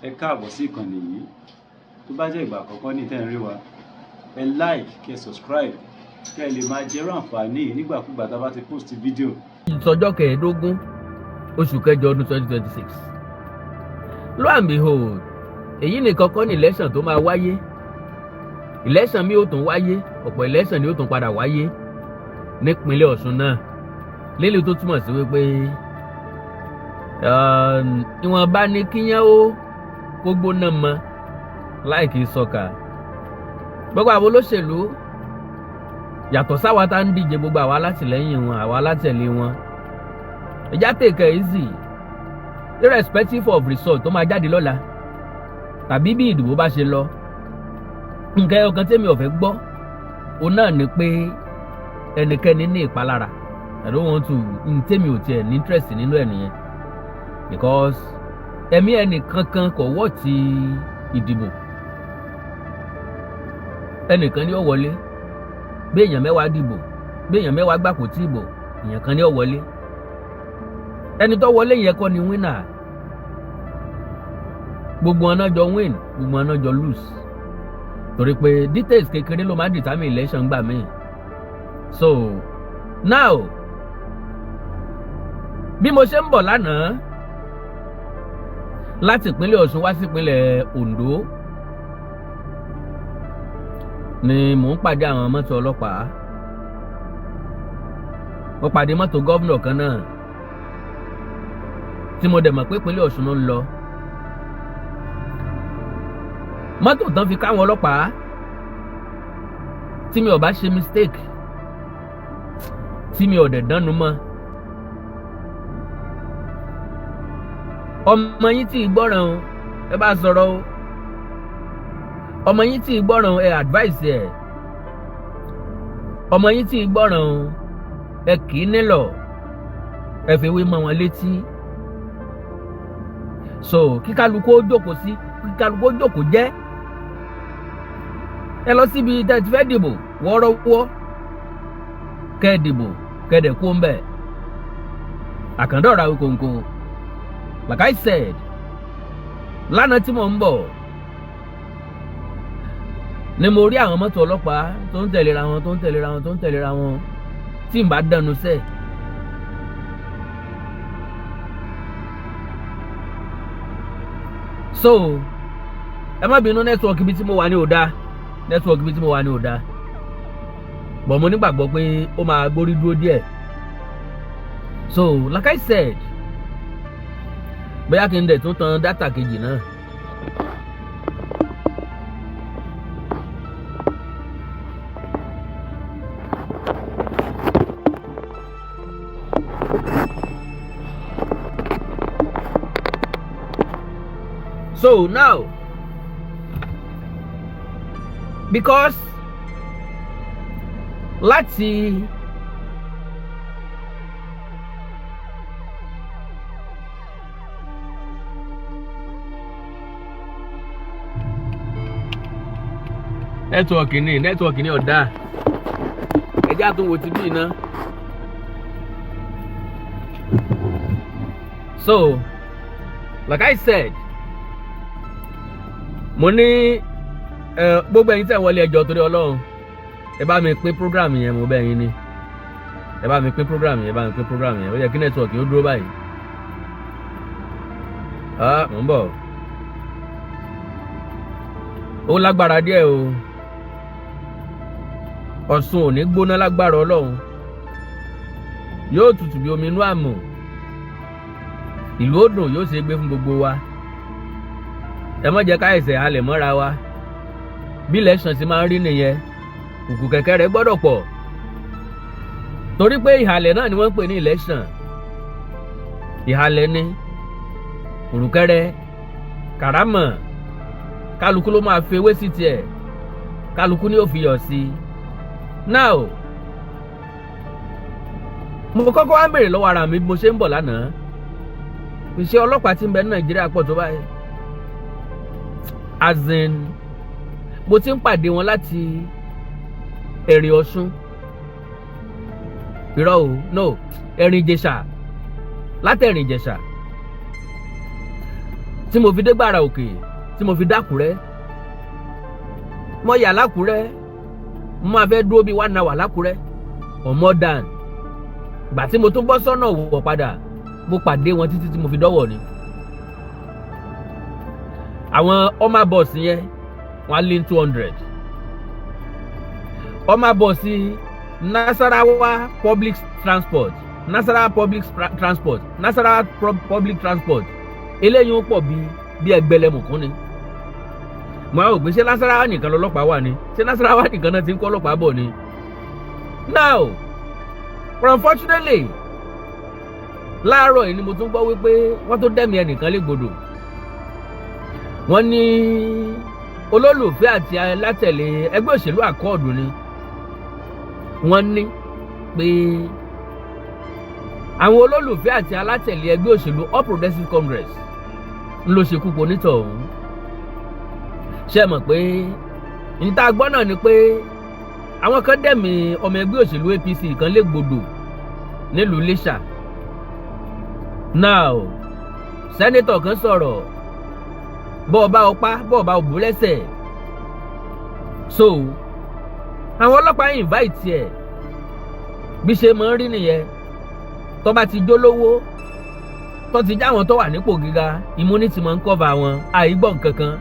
ẹ káàbọ̀ sí ìkànnì yìí. Tó bá jẹ́ ìgbà àkọ́kọ́ ní tẹ́ ń rí wa, ẹ like, kẹ́ subscribe, kẹ́ lè máa jẹ́rọ àǹfààní yìí nígbàkúgbà tá a bá ti post fídíò. Ìsọjọ́ kẹẹ̀ẹ́dógún oṣù kẹjọ ọdún 2026. Lo and behold, èyí nìkan kọ́ ní election tó máa wáyé. Election mi ó tún wáyé, ọ̀pọ̀ election ni ó tún padà wáyé nípínlẹ̀ Ọ̀ṣun náà. Léle tó túmọ̀ sí wípé ìwọ̀nba ni kíyàn ó kó gbóná mọ́ láìkí sọ́kà. Gbogbo àwọn olóṣèlú yàtọ̀ sáwa tá ń díje, gbogbo àwa alátìlẹ́yìn wọn, àwa alátẹ̀lé wọn. Ìjà take it easy irrespective of result tó máa jáde lọ́la tàbí bí ìdìbò bá ṣe lọ. Nǹkan ẹyọkan tèmi ò fẹ́ gbọ́ òun náà ni pé ẹnikẹ́ni ní ìpalára. I don't want to tèmi ò tiẹ̀ ní interest nínú ẹ̀ nìyẹn because ẹ̀mí ẹnì kankan kò wọ́ ti ìdìbò. Ẹnìkan ni ó wọlé, bí èèyàn mẹ́wàá dìbò, bí èèyàn mẹ́wàá gbàpò tí ìbò, èèyàn kan ni ó wọlé. Ẹni tó wọlé yẹn kọ́ ni winner. Gbogbo ọ̀nà jọ win, gbogbo ọ̀nà jọ lose. Torí pé details kékeré ló máa ń determine election gbà mí. So now bí mo ṣe ń bọ̀ lánàá láti ìpínlẹ̀ Ọ̀ṣun wá sí ìpínlẹ̀ Ondo ni mò ń pàdé àwọn mọ́tò ọlọ́pàá. Mo pàdé mọ́tò gọ́vnọ̀ kan náà tí mo dẹ̀ mọ̀ pé ìpínlẹ̀ Ọ̀ṣun ló ń lọ. Mọ́tò tán fi káwọn ọlọ́pàá, tí mi ò bá ṣe mistake, tí mi ò dẹ̀ dánu mọ́. Ọmọ yín tí ìgbọ́ràn o, ẹ bá sọ̀rọ̀ o. Ọmọ yín tí ìgbọ́ràn o, ẹ advice ẹ. Ọmọ yín tí ìgbọ́ràn o, ẹ kì í nílọ̀, ẹ fi wé mọ́ wọn létí. So kíkálukú ó jókòó sí, kíkálukú ó jókòó jẹ́. Ẹ lọ síbi tẹ́ ti fẹ́ dìbò wọ́ọ́rọ́wọ́, kẹ́ ẹ dìbò, kẹ́ ẹ dẹ̀ kú ń bẹ̀. Àkàndọ̀rà Okonko. Like I said, lánàá tí mò ń bọ̀ ni mo rí àwọn mọ́tò ọlọ́pàá tó ń tẹ̀léra wọn, tó ń tẹ̀léra wọn, tó ń tẹ̀léra wọn, tí n bá dánu sẹ́. So ẹ má bínú, nẹ́tíwọ̀kì ibi tí mo wà ní ò dáa, nẹ́tíwọ̀kì ibi tí mo wà ní ò dáa, bọ̀ mo nígbàgbọ́ pé ó máa gbórí dúró díẹ̀. So like I said, bóyá kí n dẹ̀ tún tan dátà kejì náà. So now, because láti nẹ́tíwọ̀kì ní ọ̀dá, ẹjá tó wò ti bí iná. So like I said, mo ní gbogbo ẹ̀yin tẹ́ wọlé ẹjọ́ torí Ọlọ́run, ẹ bá mi pín program yẹn, mo bẹ̀ yín ni, ẹ bá mi pín program yẹn, ẹ bá mi pín program yẹn. Ó yẹ kí nẹ́tíwọ̀kì ó dúró báyìí. Mò ń bọ̀. Ó lágbára díẹ̀ o. Ọ̀ṣun ò ní gbóná lágbára Ọlọ́run, yóò tutù bí omi inú àmù. Ìlú ó dùn, yóò ṣe gbé fún gbogbo wa. Ẹ má jẹ́ ká ẹsẹ̀ halẹ̀ mọ́ra wa. Bí election sì máa ń rí nìyẹn, kùkù kẹ̀kẹ́ rẹ̀ gbọ́dọ̀ pọ̀. Torí pé ìhàlẹ̀ náà ni wọ́n ń pè ní election. Ìhàlẹ̀ ni kùrùkẹ́rẹ́, kàrámọ̀, kálukú ló máa fi ewé sí tiẹ̀, kálukú ni ó fi yọ̀ sí. Now mo kọ́kọ́ wá ń bèrè lọ́wọ́ ara mi bí mo ṣe ń bọ̀ lánàá, iṣẹ́ ọlọ́pàá tí ń bẹ ní Nàìjíríà pọ̀ tó báyìí. As in, mo ti ń pàdé wọn láti Èrè Ọ̀ṣun, irọ́ o, no, Ẹ̀rìn Ìjẹ̀ṣà, láti Ẹ̀rìn Ìjẹ̀ṣà tí mo fi dé Gbàrà Òkè tí mo fi dákúrẹ́ mo yà lákúrẹ́ mo máa fẹ́ dúró bí 1 hour lákúrẹ́ or more than gbà tí mo tún bọ́ sọ́nà wọ̀ padà mo pàdé wọn títí tí mo fi dọ́wọ̀ ni. Àwọn ọmọ bọ́ọ̀sì yẹn wọ́n lé 200 ọmọ bọ́ọ̀sì Nasarawa public transport eléyìí ó pọ̀ bí ẹgbẹ̀lẹ́mùkún ni. Mo á rò pé ṣé Nasarawa nìkan lọ́lọ́pàá wà ni, ṣé Nasarawa nìkan náà ti ń kọ́ ọlọ́pàá bọ̀ ni. Now unfortunately láàárọ̀ yìí ni mo tún gbọ́ wípé wọ́n tó dẹ́mi ẹnìkan légbodò. Wọ́n ní olólùfẹ́ àti alátẹ̀lé ẹgbẹ́ òṣèlú àkọọ̀dù ni wọ́n ní pé àwọn olólùfẹ́ àti alátẹ̀lé ẹgbẹ́ òṣèlú All Progressives Congress ń lọ ṣekú pa onítọ̀hún. Ṣé mọ̀ pé níta gbọ́ náà ni pé àwọn kan dẹ̀mí ọmọ ẹgbẹ́ òṣèlú APC kan légbodò nílùú Iléṣà. Now sẹ́nétọ̀ kan sọ̀rọ̀ bọ́ọ̀bá ọpá bọ́ọ̀bá òbú lẹ́sẹ̀. So àwọn ọlọ́pàá invite ẹ̀ bí ṣe máa ń rí nìyẹn. Tó bá ti jólówó tó ti já wọn tó wà nípò gíga immunity máa ń cover wọn àìgbọ́n kankan.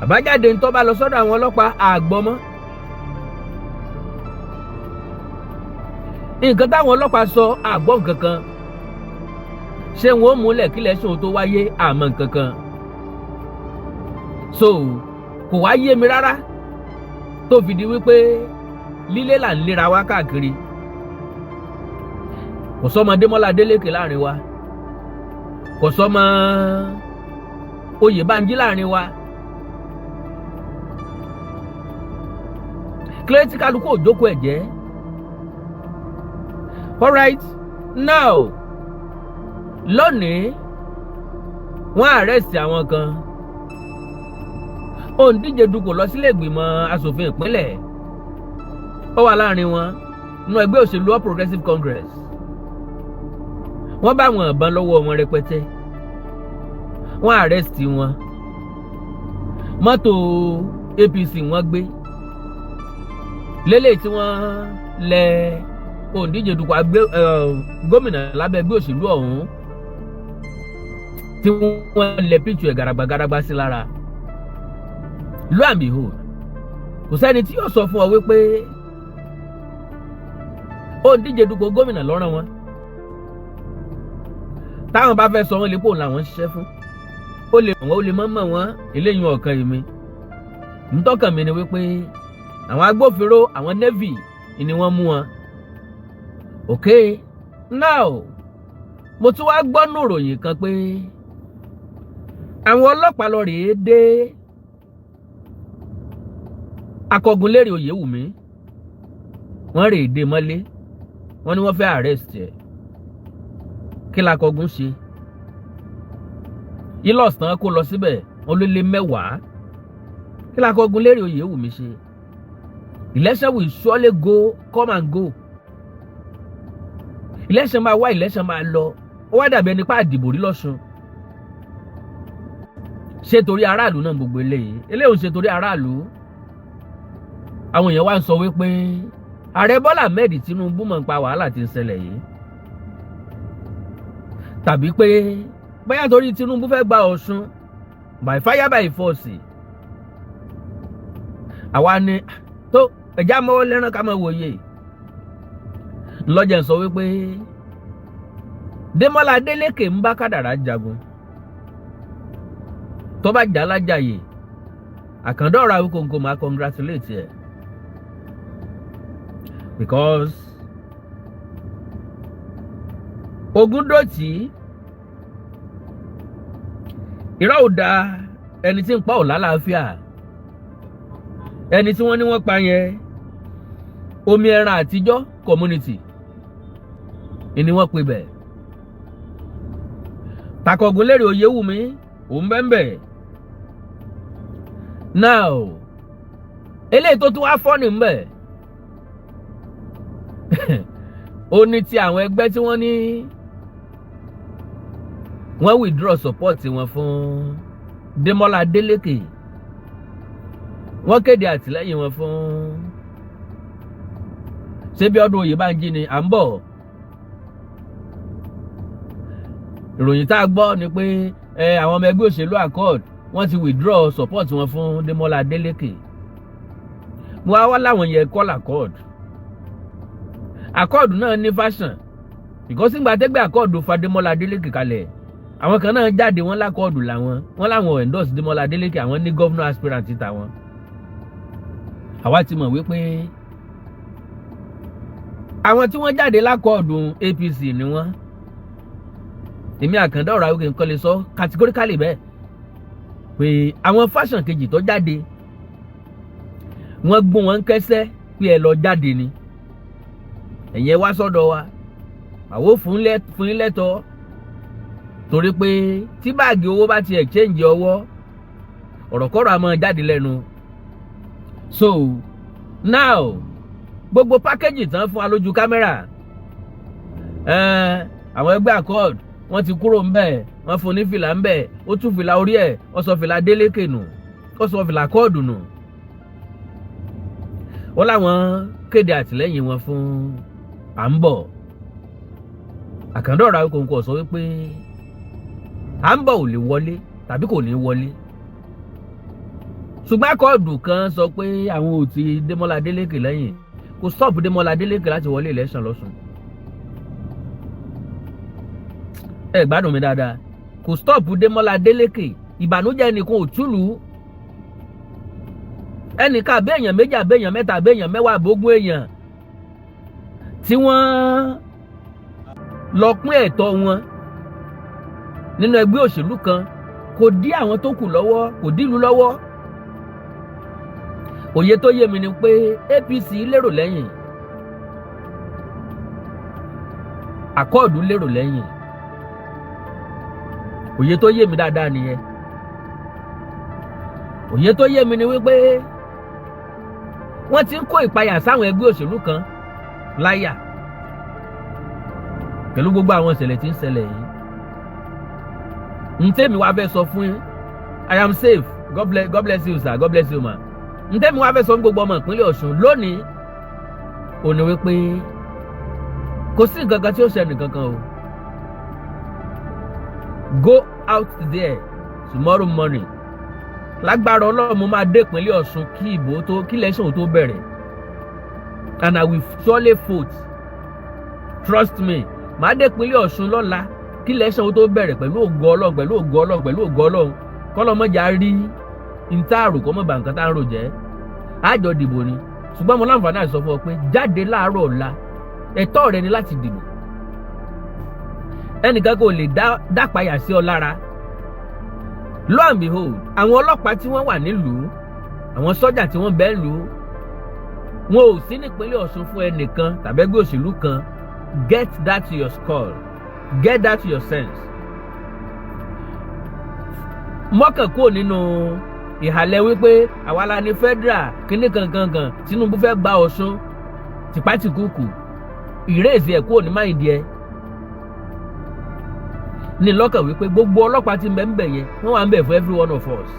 Àbájáde ń tó bá lọ sọ́dọ̀ àwọn ọlọ́pàá àgbọ́mọ́. Nǹkan táwọn ọlọ́pàá sọ àgbọ́n kankan. Ṣé wọn ó múlẹ̀ kílẹ̀ sóhun tó wáyé àmọ́ kankan. So kò wá yé mi rárá tó fi di wípé lílé là ń léra wá káàkiri. Kò sọ́mọ Ademola Adeleke láàrin wa, kò sọ́mọ Oyèbánjí láàrin wa. Kílẹ̀ tí kálukú òjókòó ẹ̀ jẹ́. Alright, now lónìí wọ́n arrest àwọn kan. Òǹdíje dupò lọ sílé ìgbìmọ̀ asòfin ìpínlẹ̀ ó wà láàrin wọn nínú ẹgbẹ́ òṣèlú All Progressives Congress. Wọ́n bá wọn ìbọn lọ́wọ́ wọn rẹpẹtẹ. Wọ́n arrest wọn. Mọ́tò APC wọ́n gbé lélẹ̀ tí wọ́n lẹ òǹdíje dupò gómìnà lábẹ́ ẹgbẹ́ òṣèlú ọ̀hún tí wọ́n lẹ píṣù ẹ̀ gàràgbàgàràgbà sí lára. Lo and behold, kò sẹ́ni tí yóò sọ fún ọ wípé òǹdíje dupò gómìnà lọ́rán wọn. Táwọn bá fẹ́ sọ wọn lè pò làwọn ṣiṣẹ́ fún. Ó lè mọ̀ wọ́n ó lè mọ̀ wọ́n eléyìí ọ̀kan yìí mi. Ntọ́kàn mi ni wípé àwọn agbófinró àwọn navy ni wọ́n mú wọn. Okay, now mo tún wá gbọ́ nù ròyìn kan pé àwọn ọlọ́pàá lọ rèé dé Akọgunlérè Oyèwùmí. Wọ́n rèé dé mọ́lé. Wọ́n ní wọ́n fẹ́ arrest ẹ̀. Kí lakọgun ṣe? Ilọ̀sán kó lọ síbẹ̀ wọ́n ló lé 10. Kí lakọgunlérè Oyèwùmí ṣe? Election will surely come and go. Election máa wá, election máa lọ. Ó wá dàbí ẹni pé àdìbò rí lọ́sùn. Ṣé torí aráàlú náà gbogbo eléyìí ò ṣe torí aráàlú. Àwọn èèyàn wá ń sọ wípé Ààrẹ Bọ́lá Ahmed Tinubu mọ̀ ń pa wàhálà tí ń ṣẹlẹ̀ yìí. Tàbí pé bóyá torí Tinubu fẹ́ gba Ọ̀ṣun by fire by force. Àwa ni tó ẹ̀já mọ́wọ́ lẹ́rán ká máa wòye. Lọ́jà ń sọ wípé Demola Adeleke ń bá kádàrá jagun. Tó bá jà lájàyè Àkàndọ̀rọ̀ Awíkóńkó máa congratulate ẹ̀. Because Ògúndòtí irọ́ ò da ẹni tí ń pa ò lálàáfíà. Ẹni tí wọ́n ní wọ́n pa yẹn Omi Ẹran Àtijọ́ community ni wọ́n pe bẹ̀. Takọ̀gúnlérè Oyèwùmí òun bẹ́ẹ̀. Now eléyìí tó tún wá fọ́ọ̀nì ń bẹ̀ ó ní ti àwọn ẹgbẹ́ tí wọ́n ní wọ́n withdraw support wọn fún Ademola Adeleke, wọ́n kéde àtìlẹ́yìn wọn fún ṣebí ọdún Oyèbánjí ni à ń bọ̀. Ìròyìn tá a gbọ́ ni pé àwọn ọmọ ẹgbẹ́ òṣèlú Accord wọ́n ti withdraw support wọn fún Ademola Adeleke. Mo wá láwọn yẹn call Accord náà ní fashion because nígbà tẹ́gbẹ́ Accord fa Ademola Adeleke kalẹ̀, àwọn kan náà jáde wọ́n l'Accord làwọn, wọ́n láwọn endorse Ademola Adeleke, àwọn ní governor aspirant tàwọn. Àwa ti mọ̀ wípé àwọn tí wọ́n jáde l'Accord APC ni wọ́n. Èmi Àkàndá ọ̀rọ̀ àwọn nǹkan lè sọ categorically bẹ́ẹ̀ pé àwọn fashion kejì tó jáde wọ́n gbọ́n wọn kẹ́sẹ́ pé ẹ lọ jáde ni, ẹ̀yẹn wá sọ́dọ̀ wa àwo fún yín lẹ́tọ̀ọ́, torí pé tí báàgì owó bá ti exchange ọwọ́ ọ̀rọ̀kọ́rọ̀ a máa jáde lẹ́nu. So now gbogbo pákéjì tán fún wa lójú kámẹ́rà, àwọn ẹgbẹ́ Accord wọ́n ti kúrò ńbẹ̀, wọ́n fún ní fìlà ńbẹ̀, ó tún fìlà orí ẹ̀, ó sọ fìlà Adeleke nù, ó sọ fìlà Accord nù. Wọ́n láwọn kéde àtìlẹ́yìn wọn fún à ń bọ̀. Àkàndá ọ̀rọ̀ àwọn kòǹkò sọ wípé à ń bọ̀ ò lè wọlé tàbí kò ní wọlé. Ṣùgbọ́n Accord kan sọ pé àwọn ò ti Ademola Adeleke lẹ́yìn, kò stop Ademola Adeleke láti wọlé election lọ́sùn. Ẹ gbádùn mi dáadáa, kò stop Ademola Adeleke, ìbànújẹ́ ẹnìkan ò túlù. Ẹnìkan àbẹ́yàn méjì àbẹ́yàn mẹ́ta àbẹ́yàn mẹ́wàá àbógún èèyàn tí wọ́n lọ pín ẹ̀tọ́ wọn nínú ẹgbẹ́ òṣèlú kan kò dí àwọn tó kù lọ́wọ́, kò dìlú lọ́wọ́. Òye tó yé mi ni pé APC lérò lẹ́yìn, Accord lérò lẹ́yìn. Òye tó yé mi dáadáa nìyẹn. Òye tó yé mi ni wípé wọ́n ti ń kó ìpayà sáwọn ẹgbẹ́ òṣèlú kan láyà pẹ̀lú gbogbo àwọn ìṣẹ̀lẹ̀ tí ń ṣẹlẹ̀ yìí. Ntẹ́mi wá fẹ́ sọ fún yín, I am safe, God bless you sir, God bless you ma. Ntẹ́mi wá fẹ́ sọ fún gbogbo ọmọ ìpínlẹ̀ Ọ̀ṣun lónìí ó ní wípé kò sí nǹkan kan tí ó ṣe nìkankan o. Go out there tomorrow morning. Lágbára Ọlọ́run mo máa dé ìpínlẹ̀ Ọ̀ṣun kí election tó bẹ̀rẹ̀, and I will surely vote. Trust me, màá dé ìpínlẹ̀ Ọ̀ṣun lọ́la kí election tó bẹ̀rẹ̀ pẹ̀lú ògo Ọlọ́run, kọ́lọ́mọ́jà rí ìtaàrò kọ́ mọ́ bá nǹkan tá ń rò jẹ́. Àjọ dìbò ni, ṣùgbọ́n mo láǹfààní àti sọ fún ọ pé jáde láàárọ̀ ọ̀la, ẹ̀tọ́ rẹ ni láti dìbò. Ẹnìkan kò lè dápayà sí ọ lára. Lo and behold, àwọn ọlọ́pàá tí wọ́n wà nílùú, àwọn sọ́jà tí wọ́n bẹ́ẹ̀ lù, wọn ò sí nípínlẹ̀ Ọ̀ṣun fún ẹnìkan tàbí ẹgbẹ́ òṣèlú kan. Get that to your skull, get that to your sense. Mọ́kàn kúrò nínú ìhàlẹ̀ wípé àwa la ní federal kíní kankan, Tinubu fẹ́ gba Ọ̀ṣun tìpátìkúkù, ìrèsì ẹ̀ kúrò ní máìdí ẹ̀. Ní lọ́kàn wípé gbogbo ọlọ́pàá tí ń bẹ yẹn wọ́n wà ń bẹ for every one of us.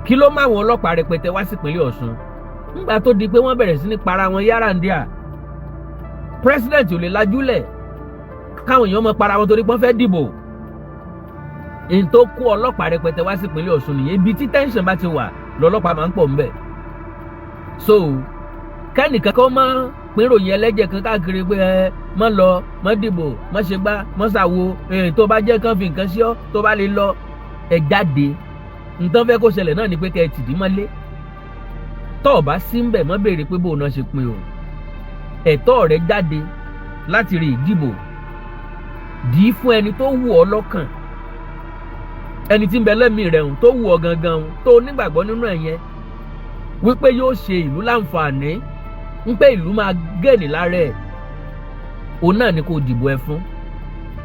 Kí ló máa wọn ọlọ́pàá rẹpẹtẹ wá sí ìpínlẹ̀ Ọ̀ṣun nígbà tó di pé wọ́n bẹ̀rẹ̀ sí ní para wọn yára-ń-díà. President ò lè lajúlẹ̀ káwọn èèyàn mọ para wọn torí pọ́n fẹ́ dìbò. Èyí tó kó ọlọ́pàá rẹpẹtẹ wá sí ìpínlẹ̀ Ọ̀ṣun nìyẹn. Ibi tí tension bá ti wà lọ́lọ́pàá máa ń pọ̀ ńbẹ̀. So kẹ́nìkan kan máa pínròyìn ẹlẹ́jẹ̀ kan káàkiri pé mọ́ lọ mọ́ dìbò mọ́ ṣe gbá mọ́ ṣàwo, tó bá jẹ́ kán fi nǹkan sí ọ tó bá lè lọ ẹ jáde. Nǹkan fẹ́ kó ṣẹlẹ̀ náà ni pé kẹ́ ẹ tìdí mọ́lé. Tọ́ ọ bá sí ń bẹ̀ mọ́ béèrè pé bóun náà ṣe pin o. Ẹ̀tọ́ rẹ jáde láti rí ìdìbò. Dì í fún ẹni tó wù ọ́ lọ́kàn. Ẹni tí ń bẹ lẹ́mìí rẹ̀ hùn tó wù ọ́ gangan hùn tó nígbàgbọ́ nínú ẹ̀ yẹn wípé yóò ṣe ìlú láǹfààní, ń pé ìlú máa gẹ̀ẹ́nì lára ẹ̀, òun náà ni kò dìbò ẹ fún.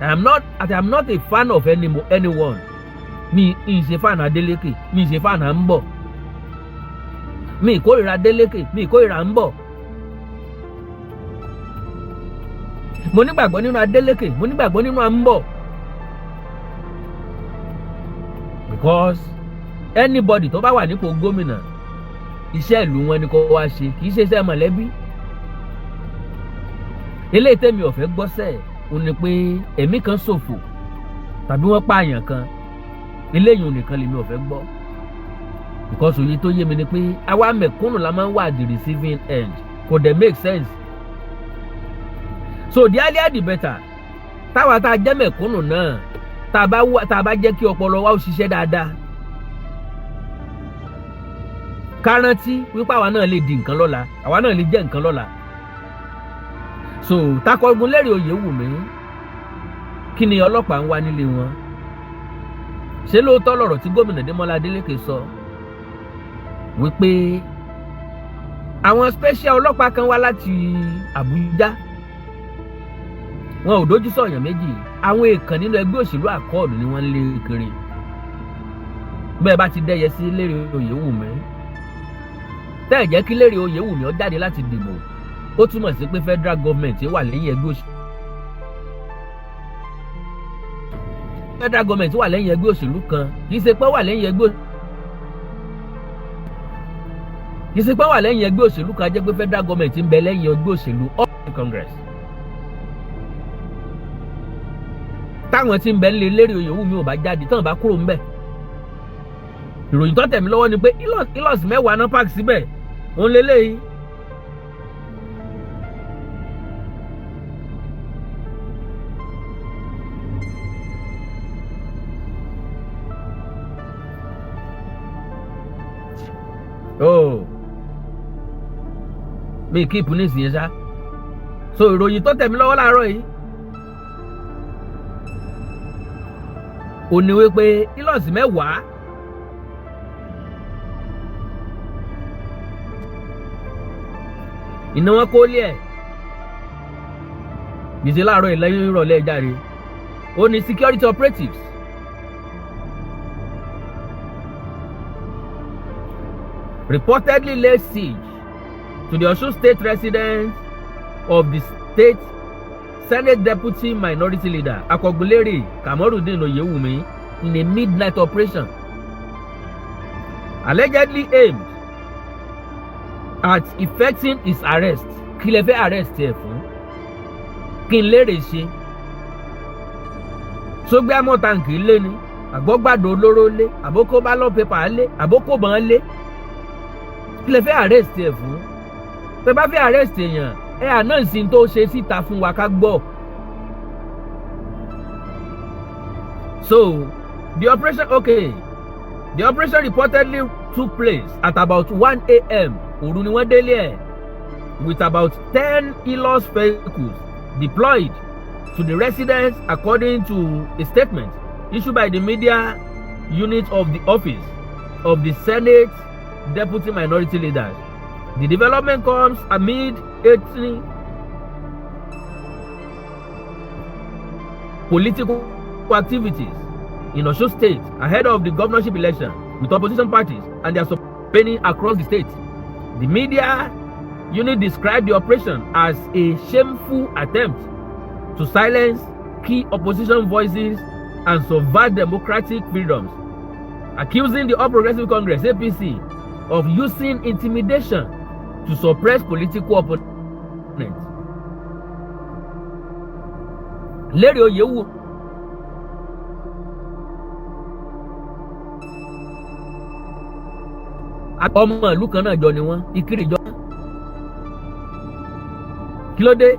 I am not a fan of anyone. Mi ì ṣe fan Adeleke, mi ì ṣe fan à ń bọ̀. Mi ì kórìíra Adeleke, mi ì kórìíra ń bọ̀. Mo nígbàgbọ́ nínú Adeleke, mo nígbàgbọ́ nínú à ń bọ̀. because anybody tó bá wà nípò gómìnà iṣẹ́ ìlú wọn ni kó wá ṣe kì í ṣe iṣẹ́ mọ̀lẹ́bí. eléyìí tẹ́mi ọ̀fẹ́ gbọ́sẹ̀ ò ní pé ẹ̀mí kan ṣòfò tàbí wọ́n pààyàn kan eléyìí nìkan lèmi ọ̀fẹ́ gbọ́ because òye tó yé mi ni pé àwa mẹ̀kúnnù la máa ń wà the receiving end kò dẹ̀ make sense. So the earlier the better táwa tá a jẹ́ mẹ̀kúnnù náà tá a bá jẹ́ kí ọpọlọ wa ó ṣiṣẹ́ dáadáa ká rántí wípé àwa náà lè di nǹkan lọ́la àwa náà lè jẹ́ nǹkan lọ́la. So takọ̀gun lérè oyè wù mí kí ni ọlọ́pàá ń wá nílé wọn ṣé lóòótọ́ lọ̀rọ̀ tí gómìnà Ademola Adeleke sọ wípé àwọn special ọlọ́pàá kan wá láti Àbújá wọn ò dojú sọ̀yàn méjì àwọn èèkàn nínú ẹgbẹ́ òṣèlú àkọọ̀dù ni wọ́n ń lé kiri bẹ́ẹ̀ bá ti dẹ́yẹ sí lérè oyè wù mí tẹ́ ẹ̀ jẹ́ kí lérè oyè wù mí ó jáde láti dìbò ó túmọ̀ sí pé federal government wà lẹ́yìn ẹgbẹ́ òṣèlú kan kì í ṣe pé wà lẹ́yìn ẹgbẹ́ òṣèlú kan jẹ́ pé federal government ń bẹ lẹ́yìn ẹgbẹ́ òṣèlú all congress táwọn tí ń bẹ lé lérè oyè wù mí ò bá jáde tán bá kúrò ń bẹ̀. ìròyìn tó tẹ̀mí lọ́wọ́ ni pé ilọ̀s 10 náà park síbẹ̀ òun lélẹ́yìí. mi kí ìpínlẹ̀ yẹn ṣá so ìròyìn tó tẹ̀mí lọ́wọ́ láàárọ̀ yìí ò ní wípé ilọ̀s 10 iná wọn kó lé ẹ̀ gbèsè láàárọ̀ ìlẹ́yìn ìrọ̀lẹ́ jáde ó ní security operatives reportedly laid siege to the Osun State residence of the state Senate Deputy Minority Leader Akogulere Kamorudin Oyewumi in a midnight operation allegedly aimed at effecting his arrest. Kí lẹ fẹ́ arrest ẹ̀ fún? Kí n lérè ṣe? Sógbé amọ̀tàǹkì lé ni, àgbọ́gbàdo olóró lé, àbókó ballot paper lé, àbókó bàn lé. Kí lẹ fẹ́ arrest ẹ̀ fún? Tẹ́ bá fẹ́ arrest èèyàn, ẹ announce n tó ṣe síta fún wa ká gbọ́. So, the operation reportedly took place at about 1 a.m. òru ni wọ́n délé ẹ̀ with about 10 ilọ̀s vehicles deployed to the residence according to a statement issued by the media unit of the office of the Senate Deputy Minority Leaders. The development comes amid political activities in Osun State ahead of the governorship election with opposition parties and their support across the state. The media unit described the operation as a shameful attempt to silence key opposition voices and subvert democratic freedoms, accusing the All Progressive Congress (APC) of using intimidation to suppress political opponents. Lérè Oyèwù ọmọ ìlú kan náà jọ ni wọ́n ìkiri jọ kí ló dé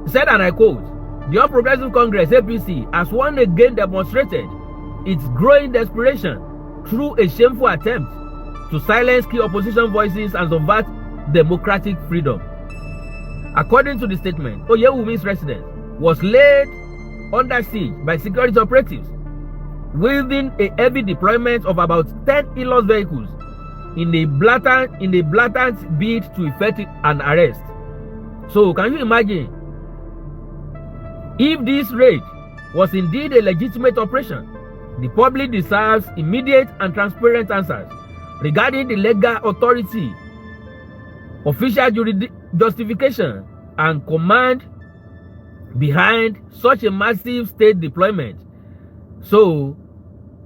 said, and I quote, the All Progressive Congress (APC) has once again demonstrated its growing desperation through a shameful attempt to silence key opposition voices and subvert democratic freedom. According to the statement, Oyewumi's residence was laid under siege by security operatives, wielding a heavy deployment of about 10 ilọ̀s vehicles in a blatant bid to effect an arrest. So, can you imagine? If this raid was indeed a legitimate operation, the public deserves immediate and transparent answers regarding the legal authority, official justification, and command behind such a massive state deployment. So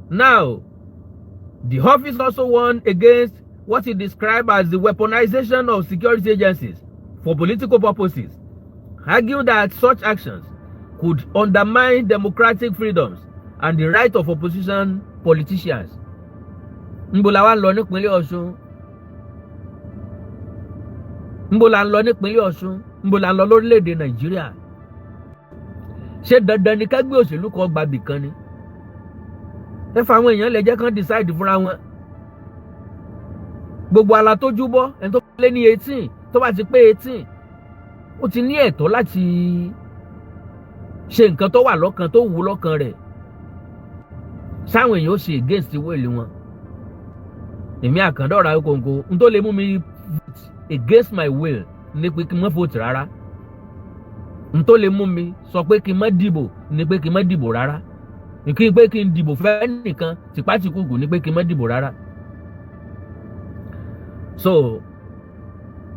now the office also warned against what he described as the weaponization of security agencies for political purposes, arguing that such actions could undermine democratic freedoms and the right of opposition politicians. Nbola wa lọ nípínlẹ̀ Ọ̀ṣun. Nbola lọ nípínlẹ̀ Ọ̀ṣun. Nbola lọ lórílẹ̀-èdè Nàìjíríà. Ṣé dandan ni ká gbé òṣèlú kan gbàbì kan ni? Ẹ fa àwọn èèyàn lè jẹ́ kán decide fúnra wọn. Gbogbo ala tó júbọ ẹni tó lé ní 18 tó bá ti pé 18 ó ti ní ẹ̀tọ́ láti ṣe nǹkan tó wà lọ́kàn tó wù lọ́kàn rẹ̀. Sáwọn èèyàn ó ṣe against will wọn. Èmi àkàndọ̀ra okòǹkò n tó lè mú mi against my will ní pé kí n má vote rárá. N tó lè mú mi sọ pé kí n má dìbò ní pé kí n má dìbò rárá. Kí n pé kí n dìbò fẹ́ nìkan tìpátìkùkù ní pé kí n má dìbò rárá. So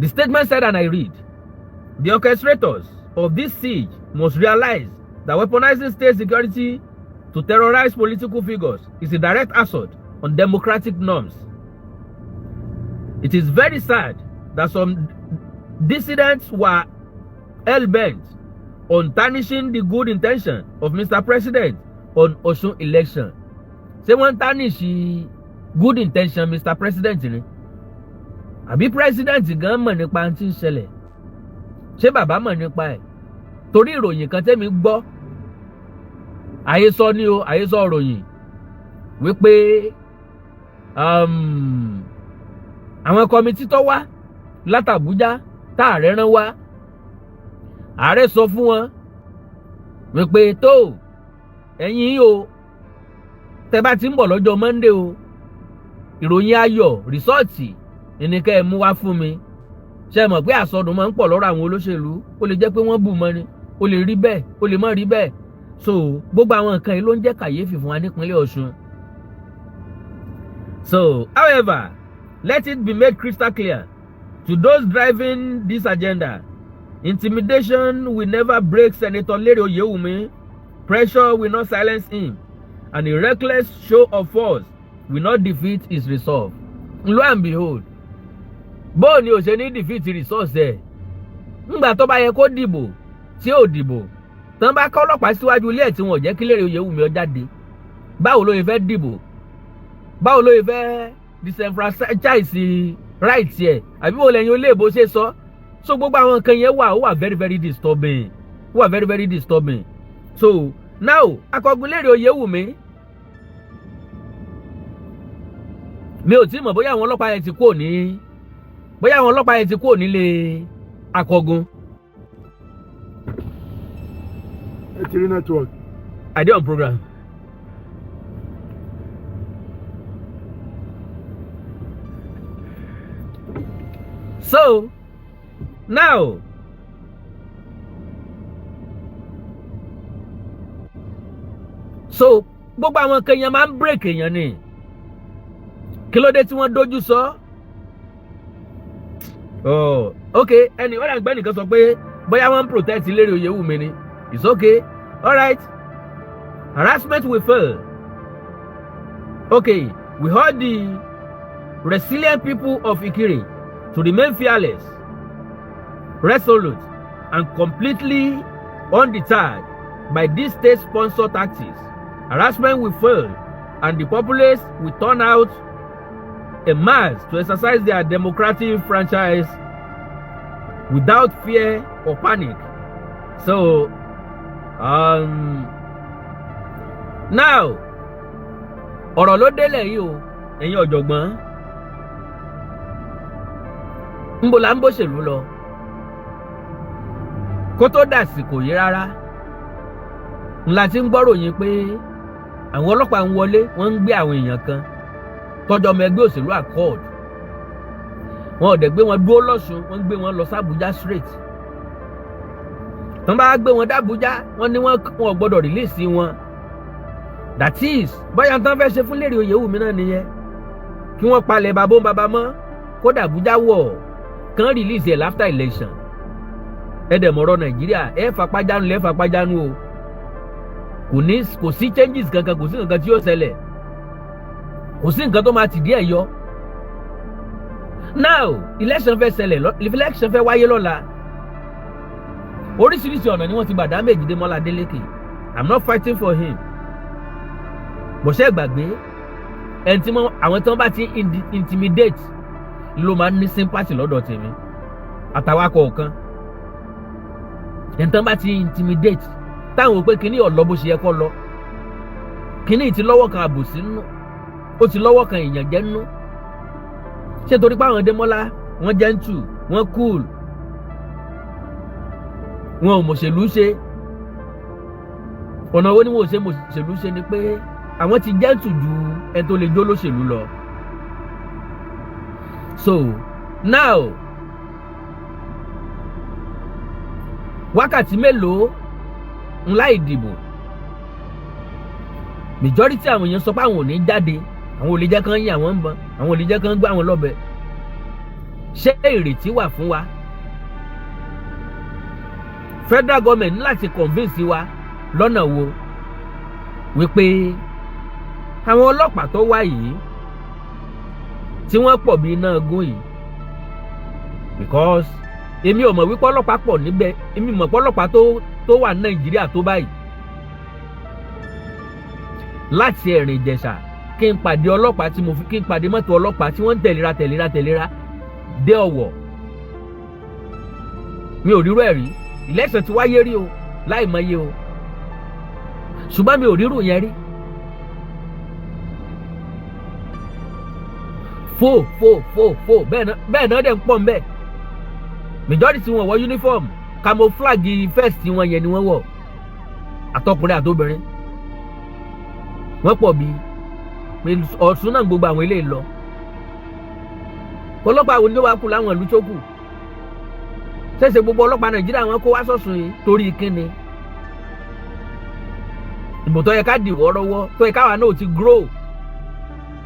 the statement said, and I read, the orchestrators of this siege must realize that weaponizing state security to terrorize political figures is a direct assault on democratic norms. It is very sad that some dissidents were hell-bent on tarnishing the good intention of Mr. President on Osun election. Ṣé wọ́n tarnish good intention Mr. President ni? Àbí president gan mọ̀ nípa tí ń ṣẹlẹ̀? Ṣé bàbá mọ̀ nípa ẹ̀? Torí ìròyìn kan tẹ́mi gbọ́, àhesọ ni o, àhesọ ìròyìn wípé àwọn kọmitì tó wá látàbújá tá ààrẹ rán wá, ààrẹ sọ fún wọn wípé tó ẹ̀yin o tẹ́ bá ti ń bọ̀ lọ́jọ́ Monday o, ìròyìn ayọ̀ rìsọ́ọ̀tì ìníkẹ́ ẹ̀ mú wá fún mi. Ṣé mọ̀ pé àsọdùn máa ń pọ̀ lọ́rọ̀ àwọn olóṣèlú, ó lè jẹ́ pé wọ́n bù mọ́ ni, ó lè rí bẹ́ẹ̀, ó lè má rí bẹ́ẹ̀. So gbogbo àwọn nǹkan yìí ló ń jẹ́ kàyéfì fún wa nípínlẹ̀ Ọ̀ṣun. So however, let it be made crystal clear to those driving this agenda, intimidation will never break Senator Lere Oyewumi, pressure will not silence him, and a reckless show of force will not defeat his resolve. Lo and behold, bó ni ò ṣe ní defeat resource ẹ̀ ńgbà tó bá yẹ kó dìbò tí ò dìbò tán bá kọ́ ọlọ́pàá síwájú ilé ẹ̀ tí wọn ò jẹ́ kí Lere Oyewumi ó jáde, báwo ló yẹ fẹ́ dìbò? Báwo ló yẹ fẹ́ disenfranchise right ẹ̀? Àbí wo lẹ́yìn olóòbó ṣe sọ? So gbogbo àwọn nǹkan yẹn wà ó wà very very disturbing, ó wà very very disturbing. So now akọgun Lere Oyewumi, mi ò tí mọ̀ bóyá àwọn ọlọ́pàá yẹn ti kúrò ní nílé akọgun. Etiri network. I dey on program. So now gbogbo àwọn kan yẹn máa ń break èèyàn ni. Kí ló dé tí wọ́n dojú sọ? Oh, okay. Ẹni wọ́n dàgbẹ́ nìkan sọ pé bóyá wọ́n ń protect Lere Oyewumi ni. It's okay. All right. Harassment will fail. Okay. We heard the resilient people of Ikire to remain fearless, resolute, and completely undeterred by these state-sponsored tactics. Harassment will fail, and the populace will turn out en masse to exercise their democratic franchise without fear or panic. So, now, ọ̀rọ̀ ló délẹ̀ yìí o, ẹ̀yin ọ̀jọ̀gbọ́n. Ńbo la ń bóṣèlú lọ? Kó tó dàsìkò yìí rárá, ńlá tí ń gbọ́ròyìn pé àwọn ọlọ́pàá ń wọlé, wọ́n ń gbé àwọn èèyàn kan tọ́jọ́ ọmọ ẹgbẹ́ òṣèlú accord. Wọn ò dẹ̀ gbé wọn dúró lọ́sùn, wọ́n gbé wọn lọ sàbújá straight. Tán bá gbé wọn dàbújá, wọ́n ní wọn ò gbọ́dọ̀ release wọn. That is, bóyá tán fẹ́ ṣe fún Lere Oyewumi náà nìyẹn. Kí wọ́n palẹ̀ bàbá mọ́, kó dàbújá wọ̀, kán release ẹ̀ after election. Ẹ dẹ̀ mọ̀rọ̀ Nàìjíríà, ẹ fapájánu o. kò sí changes kankan, kò sí nǹkan tí yóò ṣẹlẹ̀, kò sí nǹkan tó máa tì díẹ̀ yọ. Now election fẹ́ ṣẹlẹ̀, election fẹ́ wáyé lọ́la. Oríṣiríṣi ọ̀nà ni wọ́n ti gbà damage Ademola Adeleke. I'm not fighting for him. Bọ̀ṣẹ́ gbàgbé ẹni tí àwọn tí wọ́n bá ti intimidate ló máa ń ní sympathy lọ́dọ̀ tèmi àtàwọn kọ̀ọ̀kan. Ẹni tí wọ́n bá ti intimidate táwọn ò pé kíní ọ̀lọ́ bó ṣe yẹ kó lọ, kíní ti lọ́wọ́ kan àbòsí nínú, ó ti lọ́wọ́ kan ìyànjẹ nínú. Ṣé torí pé àwọn Ademola wọ́n gentle, wọ́n cool, wọn ò mọ̀ṣèlú ṣe? Ọ̀nà wo ni wọn ò ṣe mọ̀ṣèlú ṣe ni pé àwọn ti gentle ju ẹni tó lè jó lóṣèlú lọ. So now wákàtí mélòó ńlá ìdìbò, majority àwọn èèyàn sọ pé àwọn ò ní jáde, àwọn ò lè jẹ́ kán yín àwọn ń bọn, àwọn ò lè jẹ́ kán gbá àwọn lọ́bẹ. Ṣé ìrètí wà fún wa? Federal government ní láti convince wa lọ́nà wo wípé àwọn ọlọ́pàá tó wá yìí tí wọ́n pọ̀ bí iná gún yìí, because èmi ò mọ̀ wípé ọlọ́pàá pọ̀ níbẹ̀, èmi mọ̀ pé ọlọ́pàá tó wà ní Nàìjíríà tó báyìí. Láti Ẹ̀rìn Ìjẹ̀ṣà kí n pàdé ọlọ́pàá tí mo fi kí n pàdé mọ́tò ọlọ́pàá tí wọ́n ń tẹ̀léra dé Ọ̀wọ̀. Mi ò rírú ẹ̀ rí. Election ti wáyé rí o, láì mọye o, ṣùgbọ́n mi ò rírú yẹn rí. Fò bẹ́ẹ̀ náà dẹ̀ ń pọ̀ mbẹ́. Majority wọn wọ uniform, camouflage vest wọn yẹn ni wọ́n wọ̀, àtọkùnrin àtobìnrin. Wọ́n pọ̀ bí Ọ̀ṣun náà gbogbo àwọn eléyìí lọ. Ọlọ́pàá wo ni ó wá kù láwọn ìlú tó kù? Ṣẹ̀ṣẹ̀ gbogbo ọlọ́pàá Nàìjíríà wọn kó wá sọ́sùn yìí torí kíni? Ìbò tó yẹ ká dìwọ́ rọ́wọ́, tó yẹ káwa náà ti grow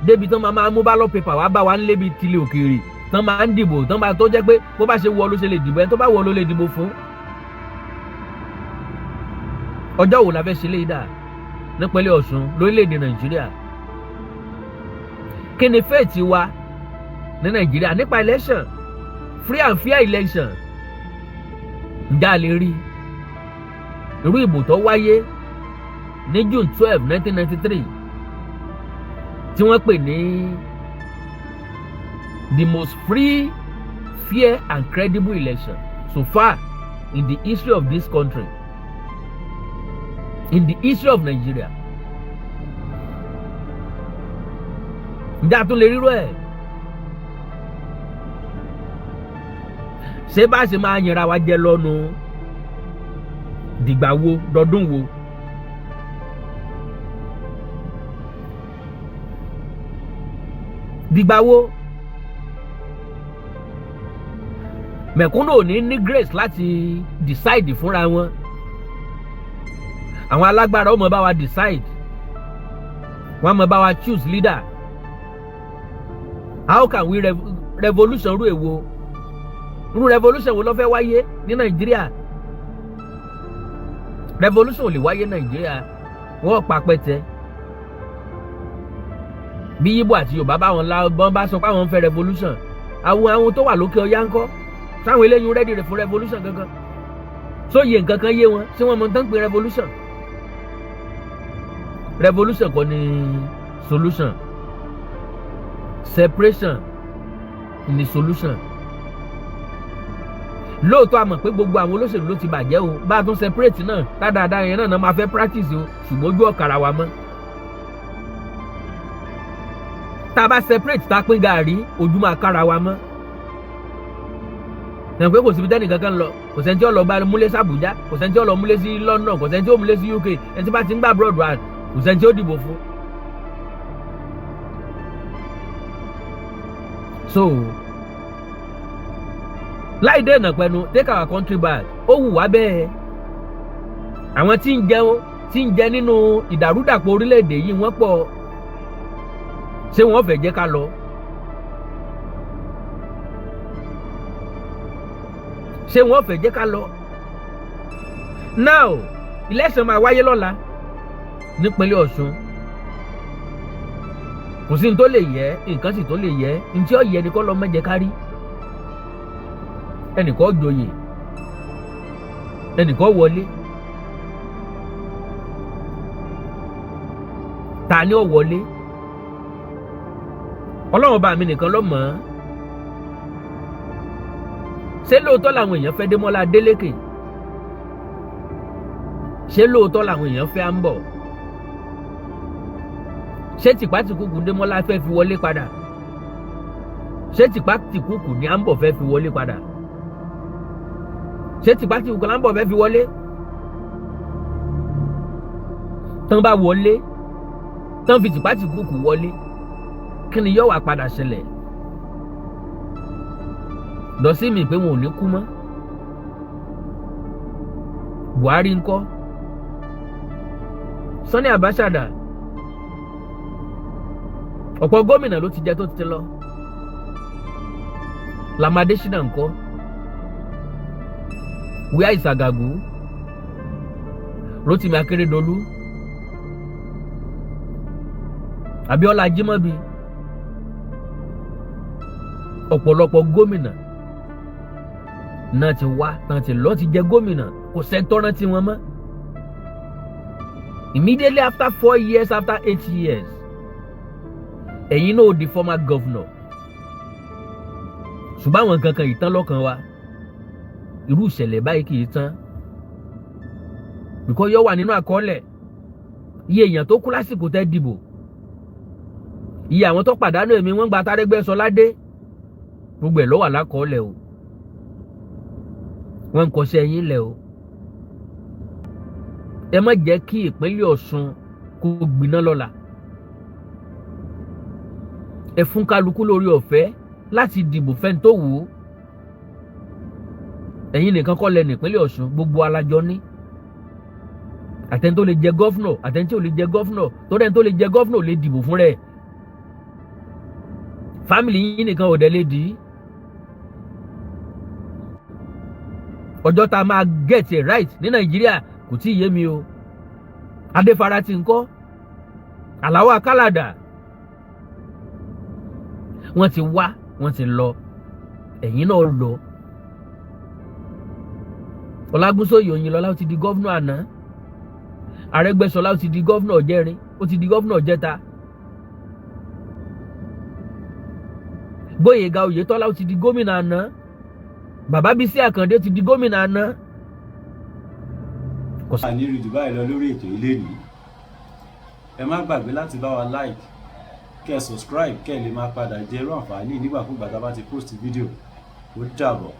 débi tán máa mú ballot paper wá bá wa ń lébi tilẹ̀ òkèèrè, tán máa ń dìbò, tán máa tó jẹ́ pé bó bá ṣe wọ ló ṣe lè dìbò, ẹni tó bá wọ ló lè dìbò fún. Ọjọ́ wo la fẹ́ ṣe léyìí dà nípínlẹ̀ Ọ̀ṣun lórílẹ̀‐èdè Nàìjíríà? Kí ni fate wa ní Nàìjíríà nípa election, free and fair election? Ǹjẹ́ a lè rí irú ìbò tó wáyé ní June 12, 1993 tí wọ́n pè ní the most free, fair and credible election so far in the history of this country, in the history of Nigeria? Ǹjẹ́ a tún lè rírú ẹ̀? Ṣé bá ṣe máa yanra wa jẹ lọ́nu dìgbà wo dọdún wo? Dìgbà wo? Mẹ̀kúnnù ò ní grace láti decide fúnra wọn. Àwọn alágbára ó mọ bá wa decide, wọ́n mọ bá wa choose leader. How can we revolution rú èwo? Irú revolution wo ló fẹ́ wáyé ní Nàìjíríà? Revolution ò lè wáyé Nàìjíríà, wọ́n pa pẹ́tẹ́. Bí Yíbò àti Yorùbá báwọn bá sọ pé àwọn ń fẹ́ revolution, àwọn tó wà lókè ọya ńkọ́? Sáwọn eléyìí ready fún revolution kankan? Sóye nǹkan kan yé wọn? Ṣé wọ́n mọ̀ tán pé revolution? Revolution kọ́ ni solution, separation ni solution. Lóòótọ́ a mọ̀ pé gbogbo àwọn olóṣèlú ló ti bàjẹ́ o, bá a tún separate náà dáadáa yẹn náà máa fẹ́ practice o, ṣùgbọ́n ojú ọ̀kàrà wa mọ́. Tá a bá separate tá a pín gàárì, ojú máa kára wa mọ́. Ẹ̀hìn pé kò síbi tẹ́nì kankan lọ, kò sẹ́ni tí ó lọ bá múlé sí Àbújá, kò sẹ́ni tí ó lọ múlé sí London, kò sẹ́ni tí ó múlé sí UK, ẹni tí bá ti ń gbà abroad wà, kò sẹ́ni tí ó dìbò fún. So láì dènà pẹ̀lú take our country back, ó wù wá bẹ́ẹ̀. Àwọn tí ń jẹ nínú ìdàrúdàpọ̀ orílẹ̀-èdè yìí wọ́n pọ̀. Ṣé wọ́n fẹ́ jẹ́ ká lọ? Ṣé wọ́n fẹ́ jẹ́ ká lọ? Now election máa wáyé lọ́la, nípínlẹ̀ Ọ̀ṣun kò sí ní tó lè yẹ nǹkan sì tó lè yẹ ní tí ó yẹ ni kọ́ lọ mẹ́jẹ kárí ẹnìkan joyè ẹnìkan wọlé ta ni ó wọlé Ọlọ́run bá mi nìkan ló mọ̀ ọ́ ṣé lóòótọ́ làwọn èèyàn fẹ́ Ademola Adeleke ṣé lóòótọ́ làwọn èèyàn fẹ́ Ambo ṣé tìpátìkúkù Ademola fẹ́ fi wọlé padà ṣé tìpátìkúkù ni Ambo fẹ́ fi wọlé padà ṣé tìpátìkúkù Ambo fẹ́ fi wọlé tán bá wọlé tán fi tìpátìkúkù wọlé kí ni yóò wá padà ṣẹlẹ̀ dọ̀sí mi pé wọn ò ní kú mọ́ Buhari ńkọ́ Sani Abacha dà ọ̀pọ̀ gómìnà ló ti jẹ tó ti lọ Lamade Shina ńkọ́ Wíyá Ìsàgàgù Rotimi Akeredolu Abíọ́lá Ajímọ́bi ọ̀pọ̀lọpọ̀ gómìnà náà ti wá náà ti lọ ti jẹ gómìnà kò sẹ́ńtọ́ rántí wọn mọ́ immediately after 4 years after 8 years ẹ̀yin náà di former governor ṣùgbọ́n àwọn kankan yìí tán lọ́kàn wa irú ìṣẹ̀lẹ̀ báyìí kì í tán bìkọ́ yọ wà nínú àkọọ́lẹ̀ iye èèyàn tó kú lásìkò tẹ́ dìbò iye àwọn tó pàdánù ẹ̀mí wọn gba Arẹ́gbẹ́ṣọlá dé gbogbo ẹ̀ ló wà lákọọ́lẹ̀ o wọ́n ń kọsẹ̀ yín lẹ̀ o ẹ má jẹ́ kí ìpínlẹ̀ Ọ̀ṣun kó gbiná lọ́la ẹ fún kálukú lórí ọ̀fẹ́ láti dìbò fẹ́ni tó wù ú ẹ̀yin nìkan kọ́ lẹ nípínlẹ̀ Ọ̀ṣun gbogbo alájọ ní àtẹni tó lè jẹ gọ́fúnọ̀ àtẹni tí ò lè jẹ gọ́fúnọ̀ tó dẹ́ni tó lè jẹ gọ́fúnọ̀ lè dìbò fún rẹ̀ fámìlì yín nìkan ò dẹ̀ lè dì í ọjọ́ tá a máa get it right ní Nàìjíríà kò tí ì yé mi o Adéfarati ńkọ́ Àlàó Akálàdà wọ́n ti wá wọ́n ti lọ ẹ̀yin náà lọ Ọlágúnsóyè Òyìnlọ́lá ó ti di gọ́fúnọ̀ àná Arẹ́gbẹ́ṣọlá ó ti di gọ́fúnọ̀ jẹrin ó ti di gọ́fúnọ̀ jẹta Gbóyèga Oyètọ́lá ó ti di gómìnà àná Bàbá Bísí Àkàndé ti di gómìnà àná. kò sáà ní rí jù báyìí lọ lórí ètò ilé nìí ẹ má gbàgbé láti bá wa like kẹ́ ẹ subscribe kẹ́ ẹ lè máa padà jẹ irú àǹfààní nígbàkúgbà tá a bá ti post fídíò ó dàbọ̀.